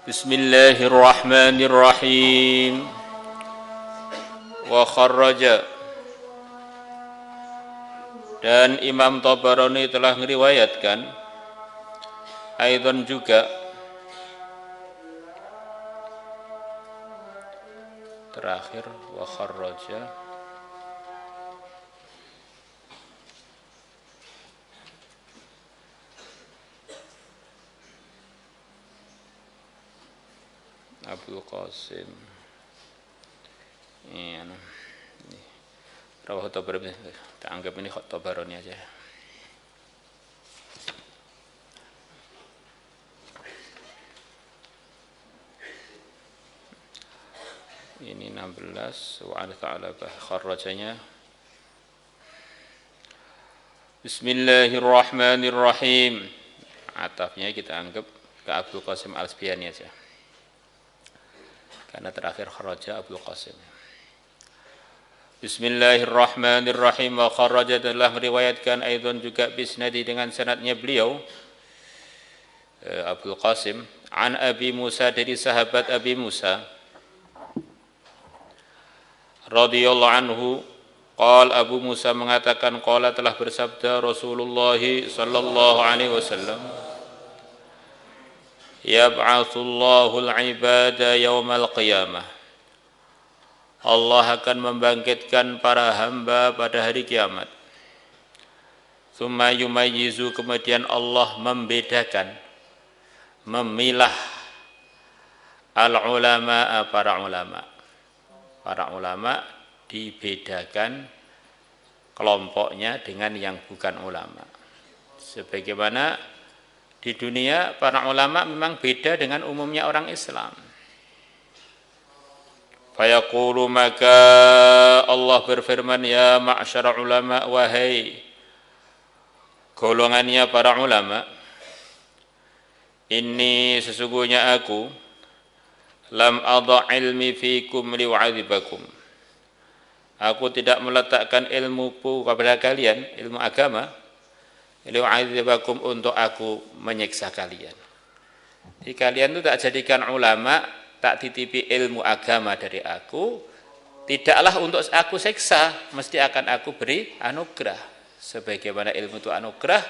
Bismillahirrahmanirrahim. Wa kharraja, dan Imam Tabarani telah meriwayatkan, aidan juga, terakhir wa kharraja, Abdul Qasim. Ini Rawah Tabarani, kita anggap ini Tabarani aja. Ini 16 wa ta'ala kharrajanya. Bismillahirrahmanirrahim. Atafnya kita anggap ke Abdul Qasim Al-Sbiyani aja, karena terakhir kharaja Abdul Qasim. Bismillahirrahmanirrahim. Wa kharaja, telah meriwayatkan aidan juga bisnadi dengan sanadnya beliau Abdul Qasim, an Abi Musa, dari sahabat Abi Musa radhiyallahu anhu, qala, Abu Musa mengatakan, qala, telah bersabda Rasulullah sallallahu alaihi wasallam, yab'atsullahu al-ibada yaumal qiyamah, Allah akan membangkitkan para hamba pada hari kiamat. Tsumma yumayyizu, kemudian Allah membedakan, memilah al-ulama, para ulama. Para ulama dibedakan kelompoknya dengan yang bukan ulama. Sebagaimana di dunia para ulama memang beda dengan umumnya orang Islam. Fayaqulu, maka Allah berfirman, ya ma'syara ulama, wahai golongannya para ulama, ini sesungguhnya aku lam adha ilmi fikum liwa'adzibakum, aku tidak meletakkan ilmuku kepada kalian, ilmu agama, liwa'adzibakum, untuk aku menyiksa kalian. Jadi kalian itu tak jadikan ulama, tak titipi ilmu agama dari aku, tidaklah untuk aku siksa, mesti akan aku beri anugerah. Sebagaimana ilmu itu anugerah,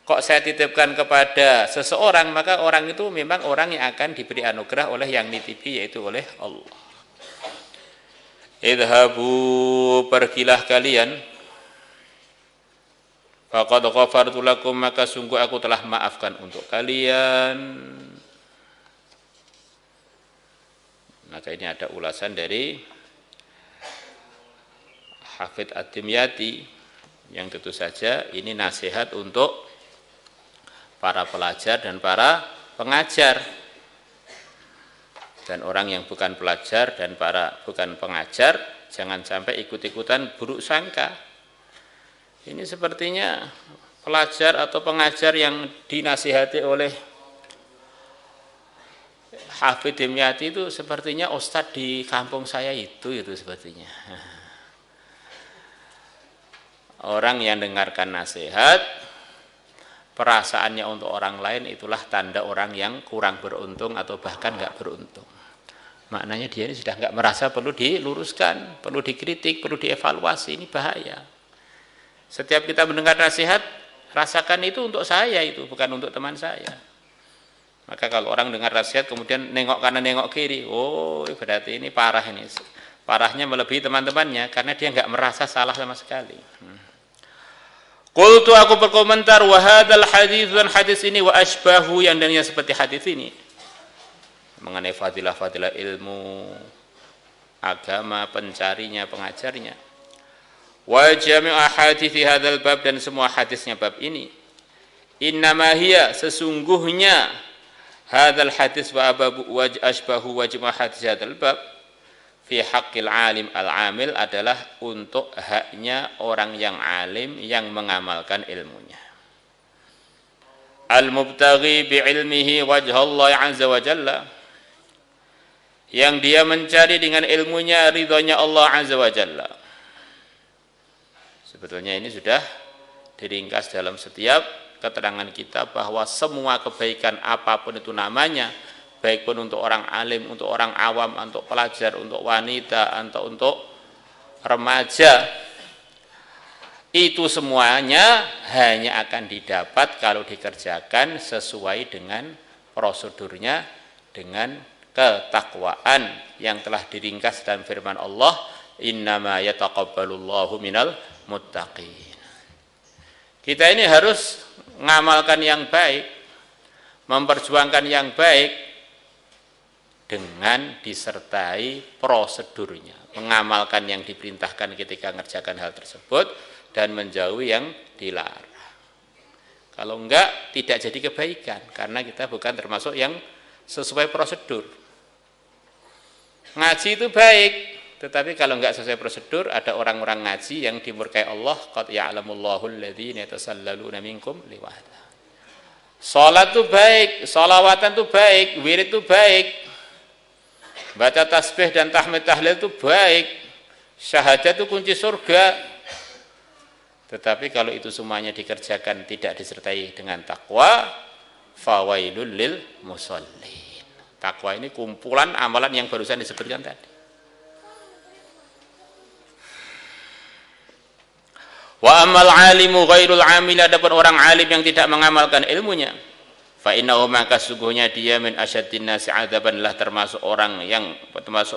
kok saya titipkan kepada seseorang, maka orang itu memang orang yang akan diberi anugerah oleh yang nitipi, yaitu oleh Allah. Idhabu, pergilah kalian, faqad ghafartu lakum, maka sungguh aku telah maafkan untuk kalian. Maka ini ada ulasan dari Hafidz Ad-Dimyati, yang tentu saja ini nasihat untuk para pelajar dan para pengajar, dan orang yang bukan pelajar dan para bukan pengajar jangan sampai ikut-ikutan buruk sangka. Ini sepertinya pelajar atau pengajar yang dinasihati oleh Hafidz Dimyati itu sepertinya ustadz di kampung saya itu sepertinya. Orang yang dengarkan nasihat, perasaannya untuk orang lain, itulah tanda orang yang kurang beruntung atau bahkan nggak beruntung. Maknanya dia ini sudah nggak merasa perlu diluruskan, perlu dikritik, perlu dievaluasi. Ini bahaya. Setiap kita mendengar nasihat, rasakan itu untuk saya, itu bukan untuk teman saya. Maka kalau orang dengar nasihat kemudian nengok kanan nengok kiri, oh berarti ini parah ini. Parahnya melebihi teman-temannya karena dia nggak merasa salah sama sekali. Qultu, aku berkomentar, wa hadzal hadits, dan hadis ini, wa asbahu, yang dengannya seperti hadis ini, mengenai fadilah-fadilah ilmu agama, pencarinya, pengajarnya. Wa jami'u ahadithi hadzal bab, dan semua hadisnya bab ini. Innama hiya, sesungguhnya, hadzal hadis wa asbahu wa jami'u hadis hadzal bab, fi haqqil alim al-amil, adalah untuk haknya orang yang alim yang mengamalkan ilmunya. Al-mubtaghi bi'ilmihi wajhallah azza wa jalla, yang dia mencari dengan ilmunya ridhonya Allah azza wa jalla. Sebetulnya ini sudah diringkas dalam setiap keterangan kita bahwa semua kebaikan apapun itu namanya, baik pun untuk orang alim, untuk orang awam, untuk pelajar, untuk wanita, atau untuk remaja, itu semuanya hanya akan didapat kalau dikerjakan sesuai dengan prosedurnya, dengan ketakwaan yang telah diringkas dalam firman Allah, innama yataqabbalullahu minal muttaqin. Kita ini harus mengamalkan yang baik, memperjuangkan yang baik dengan disertai prosedurnya, mengamalkan yang diperintahkan ketika mengerjakan hal tersebut dan menjauhi yang dilarang. Kalau enggak, tidak jadi kebaikan karena kita bukan termasuk yang sesuai prosedur. Ngaji itu baik, tetapi kalau enggak sesuai prosedur, ada orang-orang ngaji yang dimurkai Allah, qad ya'lamullahu alladhina yatasallaluna minkum liwahda. Salat itu baik, salawatan itu baik, wirid itu baik, baca tasbih dan tahmid tahlil itu baik, syahadat itu kunci surga. Tetapi kalau itu semuanya dikerjakan tidak disertai dengan takwa, fawailul lil musallin. Takwa ini kumpulan amalan yang barusan disebutkan tadi. Wa amal alimu ghairul amil, adapun orang alim yang tidak mengamalkan ilmunya, fa innahu, maka sungguhnya dia min asyaddin nasi adzaban, lah termasuk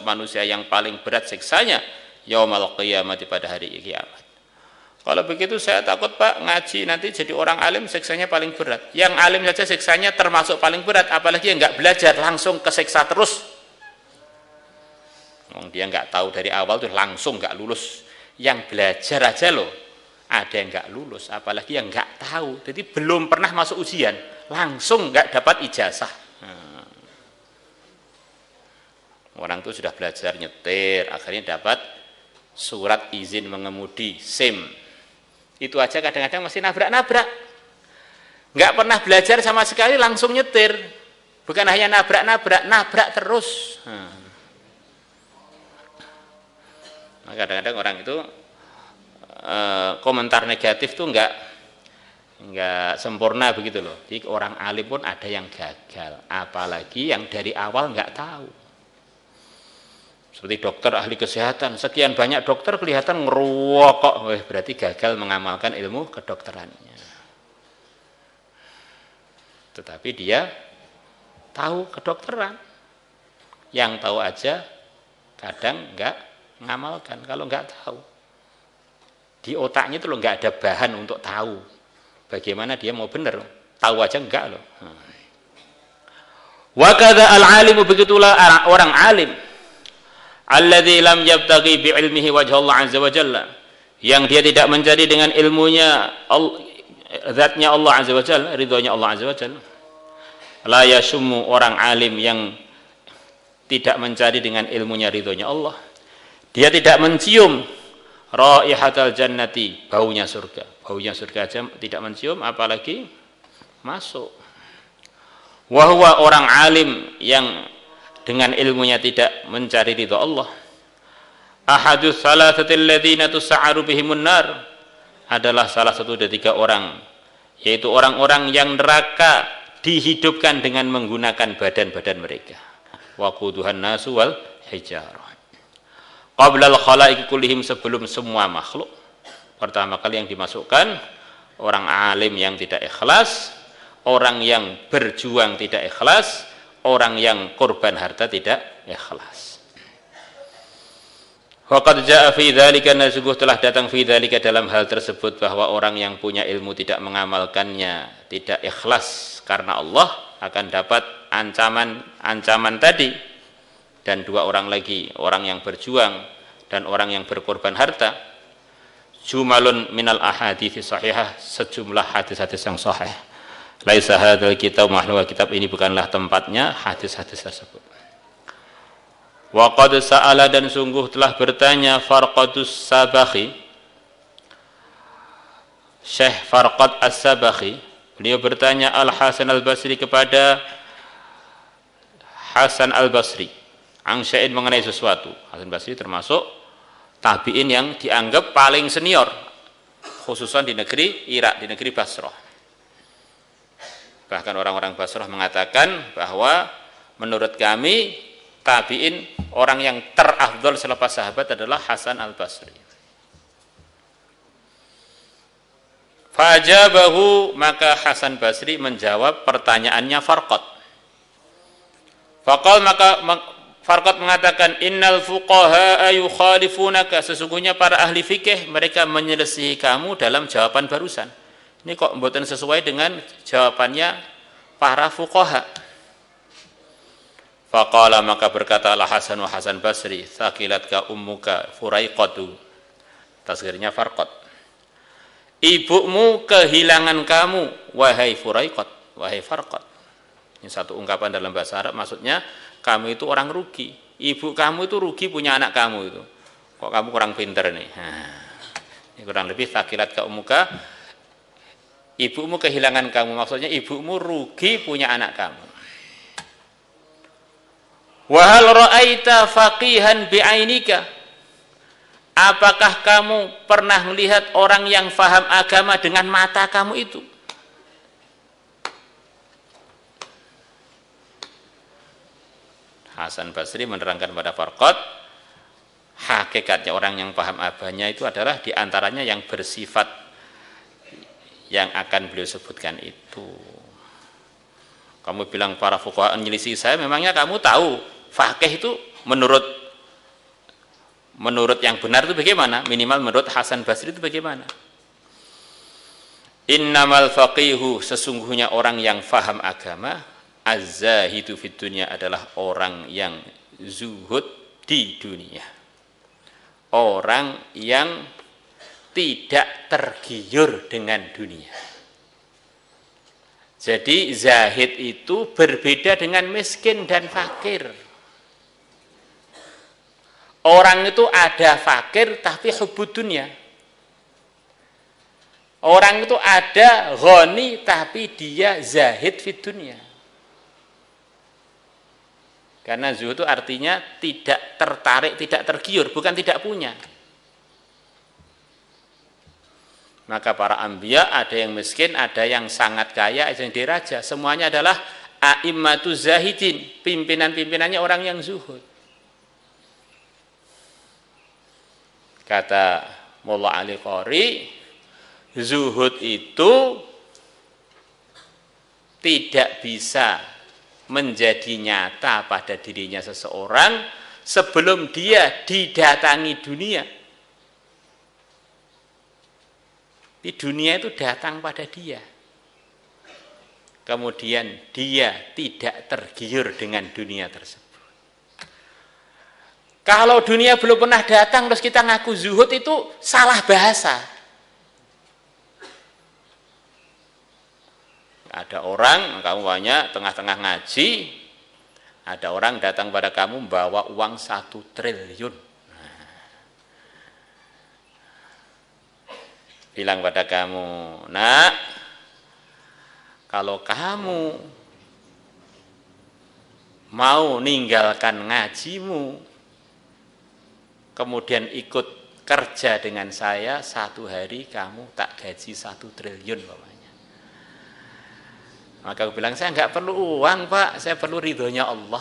manusia yang paling berat siksanya yaumal qiyamati, pada hari kiamat. Kalau begitu saya takut Pak, ngaji nanti jadi orang alim siksanya paling berat. Yang alim saja siksanya termasuk paling berat, apalagi yang enggak belajar langsung kesiksa terus. Dia enggak tahu dari awal tuh langsung enggak lulus. Yang belajar aja loh ada yang enggak lulus, apalagi yang enggak tahu. Jadi belum pernah masuk ujian langsung enggak dapat ijazah. Orang itu sudah belajar nyetir, akhirnya dapat surat izin mengemudi SIM. Itu aja kadang-kadang masih nabrak-nabrak. Enggak pernah belajar sama sekali langsung nyetir. Bukan hanya nabrak-nabrak, nabrak terus. Nah, kadang-kadang orang itu komentar negatif tuh enggak sempurna begitu loh. Jadi orang alim pun ada yang gagal, apalagi yang dari awal enggak tahu. Seperti dokter ahli kesehatan, sekian banyak dokter kelihatan ngerokok, berarti gagal mengamalkan ilmu kedokterannya. Tetapi dia tahu kedokteran, yang tahu aja kadang enggak mengamalkan. Kalau enggak tahu, di otaknya itu loh enggak ada bahan untuk tahu bagaimana dia mau benar, tahu aja enggak loh. Wa kadza al-alimu, begitulah orang alim, alladzi lam yabtaghi bi ilmihi wajha Allah azza wa jalla, yang dia tidak mencari dengan ilmunya zatnya Allah azza wa jalla, ridhonya Allah azza wa jalla. La yasummu, orang alim yang tidak mencari dengan ilmunya ridhonya Allah, dia tidak mencium raihatal jannati, baunya surga. Baunya surga aja tidak mencium, apalagi masuk. Wa huwa, orang alim yang dengan ilmunya tidak mencari ridha Allah, ahadus salasatil ladzina tus'aru bihimun nar, adalah salah satu dari 3 orang, yaitu orang-orang yang neraka dihidupkan dengan menggunakan badan-badan mereka. Waquduhan nasu wal hijarah, qablal khalaiqi kullihim, sebelum semua makhluk. Pertama kali yang dimasukkan orang alim yang tidak ikhlas, orang yang berjuang tidak ikhlas, orang yang korban harta tidak ikhlas. Waqad jaa fi dzalika, sungguh telah datang fi dzalika, dalam hal tersebut, bahwa orang yang punya ilmu tidak mengamalkannya, tidak ikhlas karena Allah, akan dapat ancaman tadi. Dan 2 orang lagi, orang yang berjuang dan orang yang berkorban harta. Jumalun minal ahadits sahihah, sejumlah hadis-hadis yang sahih. Laisa hadzal kitab mahluwa, kitab ini bukanlah tempatnya hadis-hadis tersebut. Wa qad sa'ala, dan sungguh telah bertanya Farqadus Sabakhi, Syekh Farqad As-Sabakhi, beliau bertanya Al-Hasan Al-Basri, kepada Hasan Al-Basri, angsya'in, mengenai sesuatu. Hasan Basri termasuk tabi'in yang dianggap paling senior, khususan di negeri Irak, di negeri Basrah. Bahkan orang-orang Basrah mengatakan bahwa menurut kami tabi'in orang yang terafdal selepas sahabat adalah Hasan al-Basri. Fajabahu, maka Hasan Basri menjawab pertanyaannya Farqad. Faqal, maka Farqad mengatakan, innal fuqaha yukhalifunaka, sesungguhnya para ahli fikih mereka menyelisihi kamu dalam jawaban barusan. Ini kok mboten sesuai dengan jawabannya para fuqaha. Faqala, maka berkatalah Hasan Basri, thaqilatka ummuka Furaiqatu, tasghirnya Farqad, ibumu kehilangan kamu wahai Furaiqat, wahai Farqad. Ini satu ungkapan dalam bahasa Arab, maksudnya kamu itu orang rugi, ibu kamu itu rugi punya anak kamu itu. Kok kamu kurang pinter nih? Ini kurang lebih thaqilat ka ummuka, ibumu kehilangan kamu, maksudnya ibumu rugi punya anak kamu. Wa hal ra'aita faqihan bi'ainika, apakah kamu pernah melihat orang yang faham agama dengan mata kamu itu? Hasan Basri menerangkan pada Farqad, hakikatnya orang yang paham agamanya itu adalah diantaranya yang bersifat yang akan beliau sebutkan itu. Kamu bilang para fuqaha menyelisih saya, memangnya kamu tahu faqih itu menurut yang benar itu bagaimana? Minimal menurut Hasan Basri itu bagaimana? Innamal faqihu, sesungguhnya orang yang faham agama, az-zahidu fid dunya, adalah orang yang zuhud di dunia, orang yang tidak tergiur dengan dunia. Jadi zahid itu berbeda dengan miskin dan fakir. Orang itu ada fakir tapi hubbud dunya. Orang itu ada ghani tapi dia zahid fid dunya. Karena zuhud itu artinya tidak tertarik, tidak tergiur, bukan tidak punya. Maka para anbiya ada yang miskin, ada yang sangat kaya, ada yang diraja. Semuanya adalah a'immatu zahidin, pimpinan-pimpinannya orang yang zuhud. Kata Mullah Ali Qari, zuhud itu tidak bisa menjadi nyata pada dirinya seseorang sebelum dia didatangi dunia. Di dunia itu datang pada dia. Kemudian dia tidak tergiur dengan dunia tersebut. Kalau dunia belum pernah datang terus kita ngaku zuhud, itu salah bahasa. Ada orang, kamu banyak tengah-tengah ngaji, ada orang datang pada kamu bawa uang 1 triliun. Bilang pada kamu, nak, kalau kamu mau ninggalkan ngajimu, kemudian ikut kerja dengan saya, 1 hari kamu tak gaji 1 triliun bapaknya. Maka aku bilang, saya nggak perlu uang pak, saya perlu ridhonya Allah.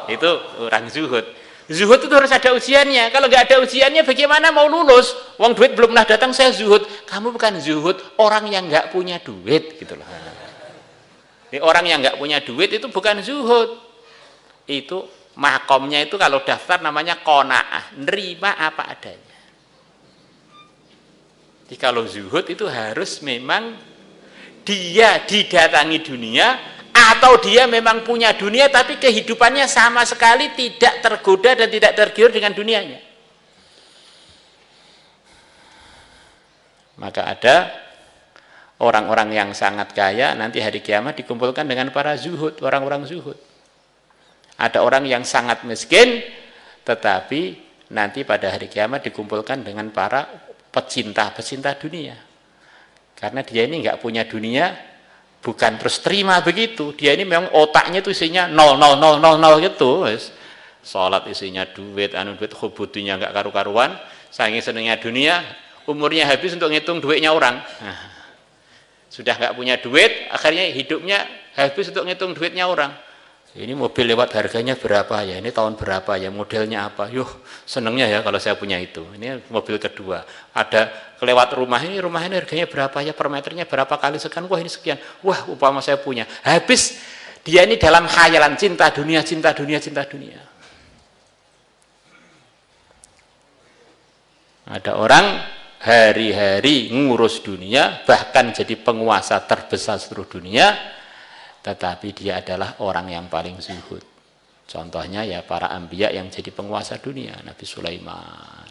Itu orang zuhud. Zuhud itu harus ada ujiannya. Kalau nggak ada ujiannya, bagaimana mau lulus? Uang duit belum pernah datang, saya zuhud. Kamu bukan zuhud, orang yang nggak punya duit, gitu loh. Jadi orang yang nggak punya duit itu bukan zuhud. Itu makomnya itu kalau daftar namanya qanaah, nerima apa adanya. Jadi kalau zuhud itu harus memang dia didatangi dunia, atau dia memang punya dunia tapi kehidupannya sama sekali tidak tergoda dan tidak tergiur dengan dunianya. Maka ada orang-orang yang sangat kaya nanti hari kiamat dikumpulkan dengan para zuhud, orang-orang zuhud. Ada orang yang sangat miskin tetapi nanti pada hari kiamat dikumpulkan dengan para pecinta-pecinta dunia. Karena dia ini nggak punya dunia, bukan terus terima begitu. Dia ini memang otaknya itu isinya 0,0,0,0 gitu. Salat isinya duit, duit, hubudinya nggak karu-karuan. Saking senengnya dunia, umurnya habis untuk ngitung duitnya orang. Sudah nggak punya duit, akhirnya hidupnya habis untuk ngitung duitnya orang. Ini mobil lewat harganya berapa ya? Ini tahun berapa ya? Modelnya apa? Yuh, senengnya ya kalau saya punya itu. Ini mobil kedua. Ada kelewat rumah ini harganya berapa ya? Per meternya berapa kali sekian? Wah ini sekian. Wah upama saya punya. Habis dia ini dalam khayalan cinta dunia, cinta dunia, cinta dunia. Ada orang hari-hari ngurus dunia, bahkan jadi penguasa terbesar seluruh dunia, tetapi dia adalah orang yang paling zuhud. Contohnya ya para anbiya yang jadi penguasa dunia, Nabi Sulaiman,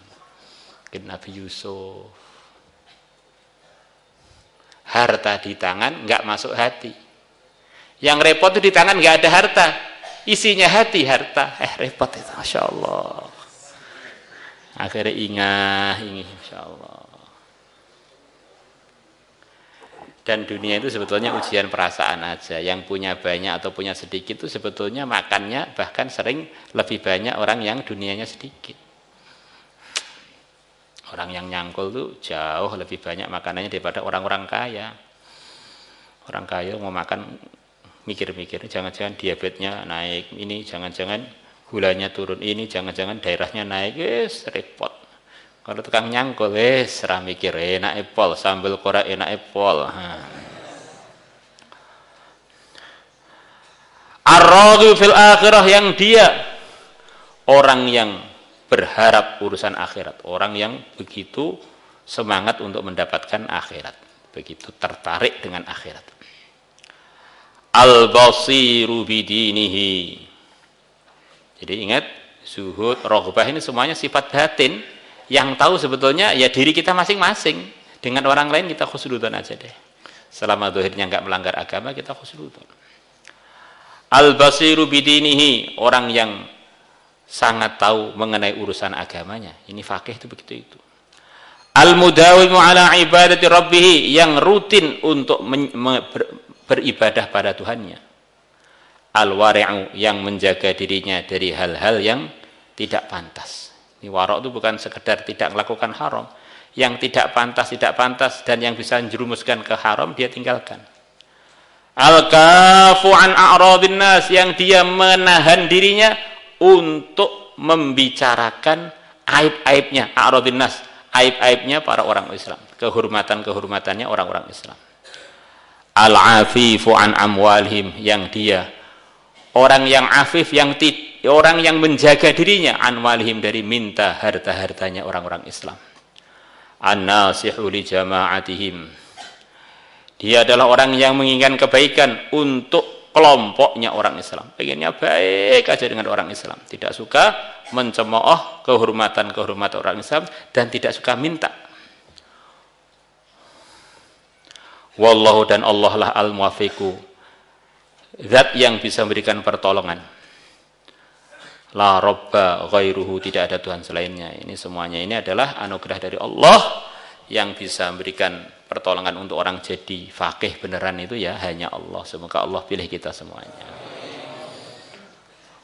Nabi Yusuf. Harta di tangan nggak masuk hati. Yang repot itu di tangan nggak ada harta, isinya hati harta. Repot itu, masya Allah. Akhirnya ingin, insya Allah. Dan dunia itu sebetulnya ujian perasaan aja. Yang punya banyak atau punya sedikit itu sebetulnya makannya bahkan sering lebih banyak orang yang dunianya sedikit. Orang yang nyangkul tuh jauh lebih banyak makanannya daripada orang-orang kaya. Orang kaya mau makan mikir-mikir, jangan-jangan diabetesnya naik, ini jangan-jangan gulanya turun, ini jangan-jangan daerahnya naik, repot. Kalau tukang nyangkul, serah mikir, enak pol, sambal korak enak pol. Ar-raghibu fil akhirah, yang dia orang yang berharap urusan akhirat, orang yang begitu semangat untuk mendapatkan akhirat, begitu tertarik dengan akhirat. Al-basiru bidinihi. Jadi ingat, zuhud, raghbah ini semuanya sifat batin. Yang tahu sebetulnya ya diri kita masing-masing. Dengan orang lain kita khusnudzon aja deh. Selama zahirnya enggak melanggar agama, kita khusnudzon. Al-basiru bidinihi, orang yang sangat tahu mengenai urusan agamanya. Ini faqih itu begitu itu. Al-mudawimu ala ibadati rabbih, yang rutin untuk beribadah pada Tuhannya. Al-wari'u, yang menjaga dirinya dari hal-hal yang tidak pantas. Ini warok itu bukan sekedar tidak melakukan haram. Yang tidak pantas dan yang bisa menjerumuskan ke haram dia tinggalkan. Al-kafu an a'radhin nas, yang dia menahan dirinya untuk membicarakan aib-aibnya, a'radhin nas, aib-aibnya para orang Islam, kehormatan-kehormatannya orang-orang Islam. Al-afifu an amwalihim, yang dia orang yang afif, orang yang menjaga dirinya, anwalihim, dari minta harta-hartanya orang-orang Islam. An-nasihu li jama'atihim, dia adalah orang yang menginginkan kebaikan untuk kelompoknya orang Islam, pengennya baik aja dengan orang Islam, tidak suka mencemooh kehormatan-kehormatan orang Islam, dan tidak suka minta. Wallahu, dan Allah lah al-muwafiqu, zat yang bisa memberikan pertolongan. La robba ghairuhu, tidak ada Tuhan selainnya. Ini semuanya ini adalah anugerah dari Allah yang bisa memberikan pertolongan untuk orang jadi faqih beneran, itu ya hanya Allah. Semoga Allah pilih kita semuanya.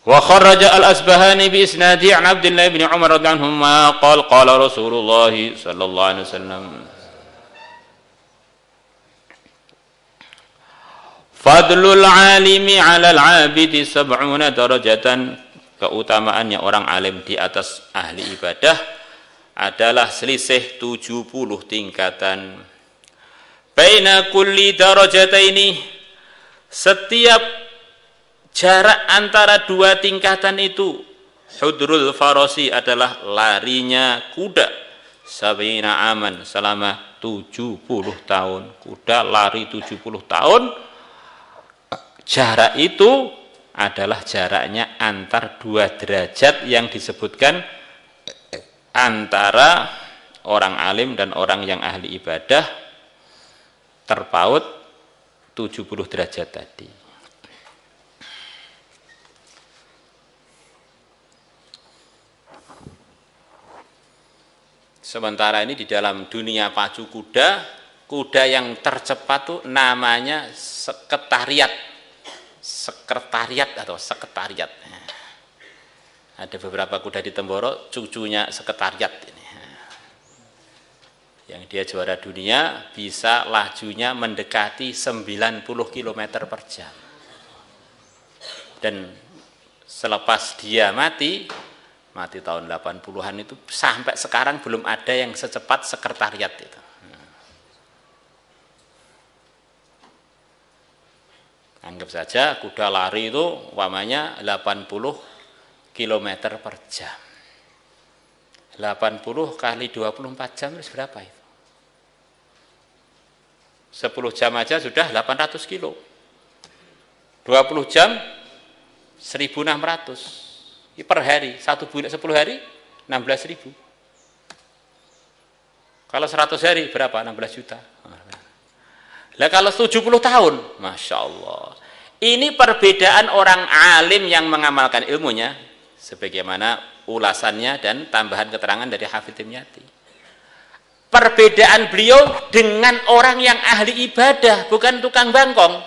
Wa kharraja al-Asbahani bi isnadi an Abdullah bin Umar radhiyallahu anhuma qala Rasulullah sallallahu alaihi wasallam, fadlul alimi 'alal 'abidi sab'una darajatan, keutamaannya orang alim di atas ahli ibadah adalah selisih 70 tingkatan. Baina kulli darajataini, setiap jarak antara dua tingkatan itu, hudrul farasi, adalah larinya kuda, sabina aman, selama 70 tahun. Kuda lari 70 tahun, jarak itu adalah jaraknya antar dua derajat yang disebutkan antara orang alim dan orang yang ahli ibadah, terpaut 70 derajat tadi. Sementara ini di dalam dunia pacu kuda, kuda yang tercepat tuh namanya sekretariat atau sekretariat. Ada beberapa kuda di Temboro cucunya sekretariat ini, yang dia juara dunia, bisa lajunya mendekati 90 km per jam. Dan selepas dia mati tahun 80-an itu, sampai sekarang belum ada yang secepat sekretariat itu. Anggap saja kuda lari itu umpamanya 80 km per jam. 80 kali 24 jam itu berapa itu? 10 jam aja sudah 800 kilo. 20 jam 1.600 per hari. 10 hari 16.000. Kalau 100 hari berapa? 16 juta. Lah kalau 70 tahun, Masya Allah. Ini perbedaan orang alim yang mengamalkan ilmunya, sebagaimana ulasannya dan tambahan keterangan dari Hafidz Dimyati. Perbedaan beliau dengan orang yang ahli ibadah, bukan tukang bangkong,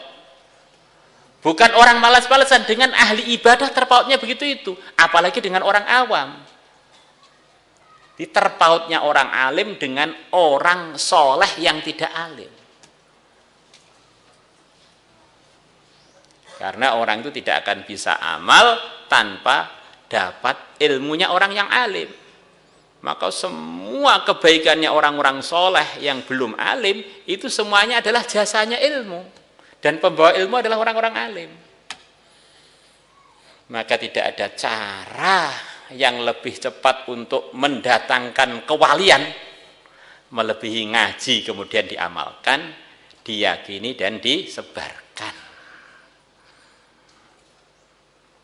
bukan orang malas-malasan, dengan ahli ibadah terpautnya begitu itu, apalagi dengan orang awam. Terpautnya orang alim dengan orang soleh yang tidak alim. Karena orang itu tidak akan bisa amal tanpa dapat ilmunya orang yang alim. Maka semua kebaikannya orang-orang soleh yang belum alim, itu semuanya adalah jasanya ilmu. Dan pembawa ilmu adalah orang-orang alim. Maka tidak ada cara yang lebih cepat untuk mendatangkan kewalian, melebihi ngaji kemudian diamalkan, diyakini dan disebarkan.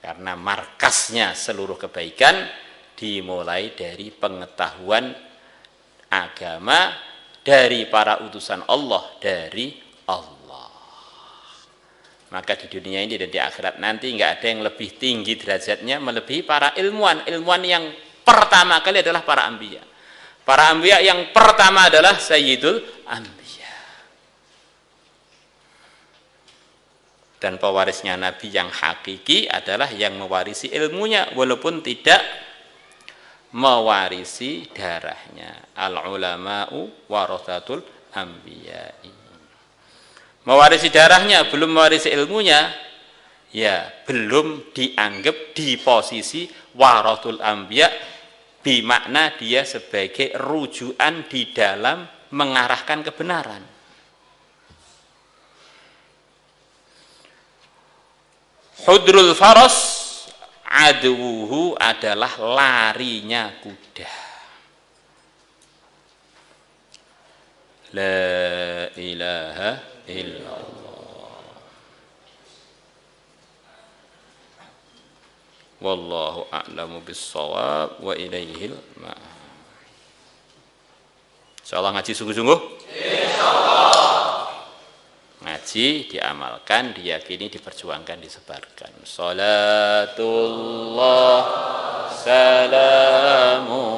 Karena markasnya seluruh kebaikan dimulai dari pengetahuan agama dari para utusan Allah, dari Allah. Maka di dunia ini dan di akhirat nanti nggak ada yang lebih tinggi derajatnya melebihi para ilmuwan. Ilmuwan yang pertama kali adalah para anbiya. Para anbiya yang pertama adalah Sayyidul Anbiya. Dan pewarisnya Nabi yang hakiki adalah yang mewarisi ilmunya, walaupun tidak mewarisi darahnya. Al-ulama'u warathatul anbiya'i. Mewarisi darahnya, belum mewarisi ilmunya, ya belum dianggap di posisi warathul anbiya, bimakna dia sebagai rujukan di dalam mengarahkan kebenaran. Hudrul faras aduhu adalah larinya kuda. La ilaha illallah. Wallahu a'lamu bis-shawab wa ilaihil ma'ab. Insyaallah ngaji sungguh-sungguh? Insyaallah. Ngaji, diamalkan, diyakini, diperjuangkan, disebarkan. Salatullah, salamullah